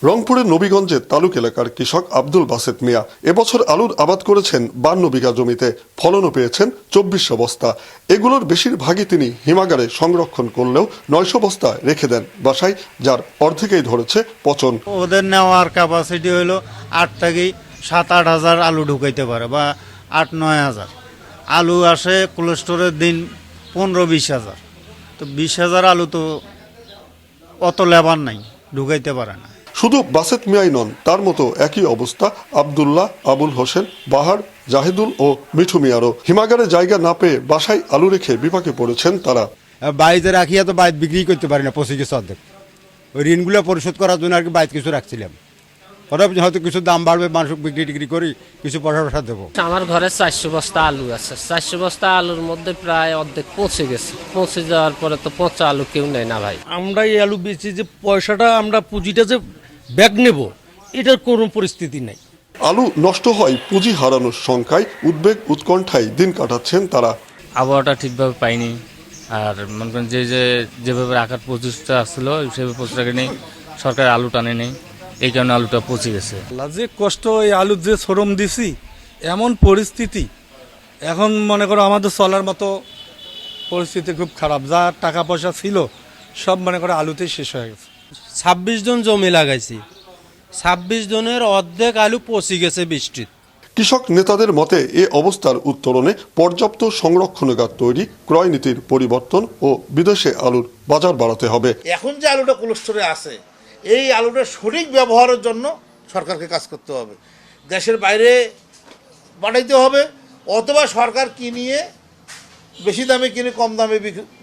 রংপুরের নবীগঞ্জে তালুক এলাকার কৃষক আব্দুল বাসেত মিয়া এবছর আলুর আবাদ করেছেন 52 বিঘা জমিতে, ফলনও পেয়েছেন 2400 বস্তা। এগুলোর বেশিরভাগই তিনি হিমাগারে সংরক্ষণ করলেও 900 বস্তা রেখে দেন বাসায়, যার অর্ধেকেই ধরেছে পচন। ওদের নেওয়ার ক্যাপাসিটি হলো 8 থেকে 7-8 হাজার আলু ঢুকাইতে পারে, বা 8-9 হাজার আলু আসে। কোল্ড স্টোরের দিন 15-20 হাজার, তো 20 হাজার আলু তো অত লেবার নাই, ঢুকাইতে পারে না। শুধু বাসেত মিয়াই নন, তার মতো একই অবস্থা আব্দুল্লাহ, আবুল হোসেন, বাহার, জাহিদুল ও মিঠু মিয়ারও। হিমাগারে জায়গা না পেয়ে বাসায় আলু রেখে বিপাকে পড়েছেন তারা। বাড়িতে রাখিয়া তো বাইরে বিক্রি করতে পারি না, পচে গেছে অর্ধেক। ওই ঋণগুলো পরিশোধ করার জন্য আর কি বাইরে কিছু রাখছিলাম। ওরা হয়তো কিছু দাম বাড়বে, মানুষ বিক্রি টিক্রি করি, কিছু পয়সা দেবো। আমার ঘরে 400 বস্তা আলু আছে। 400 বস্তা আলুর মধ্যে প্রায় অর্ধেক পচে গেছে। পচে যাওয়ার পরে তো পচা আলু কেউ নেয় না ভাই। আমরা এই আলু বেচি, যে পয়সাটা আমরা পুঁজিটা যে ব্যাগ নেব, এটার কোনো পরিস্থিতি নেই। আলু নষ্ট হয় পুঁজি হারানোর শঙ্কায়, উদ্বেগ উৎকণ্ঠায় দিন কাটাচ্ছেন তারা। আবহাওয়াটা ঠিকভাবে পাইনি, আর মনে করেন যেভাবে রাখার প্রচেষ্টা আসছিলো সেভাবে প্রচেষ্টাকে নেই, সরকার আলু টানে নেই, এই কারণে আলুটা পচে গেছে। যে কষ্ট, এই আলুর যে শ্রম দিছি, এমন পরিস্থিতি এখন মনে করো আমাদের চলার মতো পরিস্থিতি খুব খারাপ। যা টাকা পয়সা ছিল সব মনে করো আলুতেই শেষ হয়ে গেছে। 26 জন জমি লাগাইছি, 26 জনের অর্ধেক আলু পচে গেছে বৃষ্টিতে। কৃষক নেতাদের মতে এ অবস্থার উত্তরণে পর্যাপ্ত সংরক্ষণাগার তৈরি, ক্রয় নীতির পরিবর্তন ও বিদেশে আলুর বাজার বাড়াতে হবে। এখন যে আলুটা কোল্ড স্টোরে আছে, এই আলুটা সঠিক ব্যবহারের জন্য সরকারকে কাজ করতে হবে। দেশের বাইরে পাঠাইতে হবে, অথবা সরকার কিনিয়ে বেশি দামে কিনে কম দামে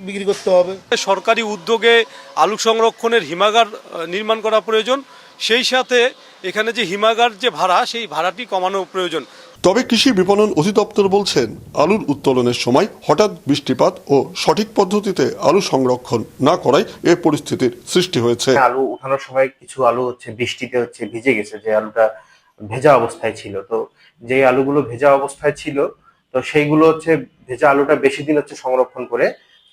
বিক্রি করতে হবে। সরকারি উদ্যোগে আলু সংরক্ষণের হিমাগার নির্মাণ করা প্রয়োজন। সেই সাথে এখানে যে হিমাগার যে ভাড়া, সেই ভাড়াটি কমানো প্রয়োজন। তবে কৃষি বিপণন অধিদপ্তর বলছেন, আলুর উত্তোলনের সময় হঠাৎ বৃষ্টিপাত ও সঠিক পদ্ধতিতে আলু সংরক্ষণ না করায় এ পরিস্থিতির সৃষ্টি হয়েছে। আলু উঠানোর সময় কিছু আলু বৃষ্টিতে ভিজে গেছে, যে আলুটা ভেজা অবস্থায় ছিল। তো যে আলুগুলো ভেজা অবস্থায় ছিল, তো সেইগুলো ভেজা আলুটা বেশি দিন সংরক্ষণ করে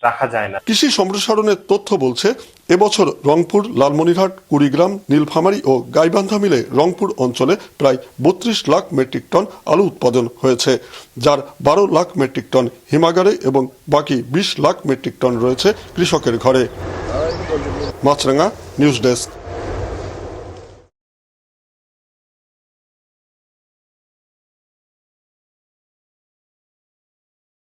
রাখা যায় না। কৃষি সম্প্রসারণের তথ্য বলছে, এবছর রংপুর, লালমনিরহাট, কুড়িগ্রাম, নীলফামারী ও গাইবান্ধা মিলে রংপুর অঞ্চলে প্রায় 32 লাখ মেট্রিক টন আলু উৎপাদন হয়েছে, যার 12 লাখ মেট্রিক টন হিমাগারে এবং বাকি 20 লাখ মেট্রিক টন রয়েছে কৃষকের ঘরে। মাছরাঙা নিউজ ডেস্ক।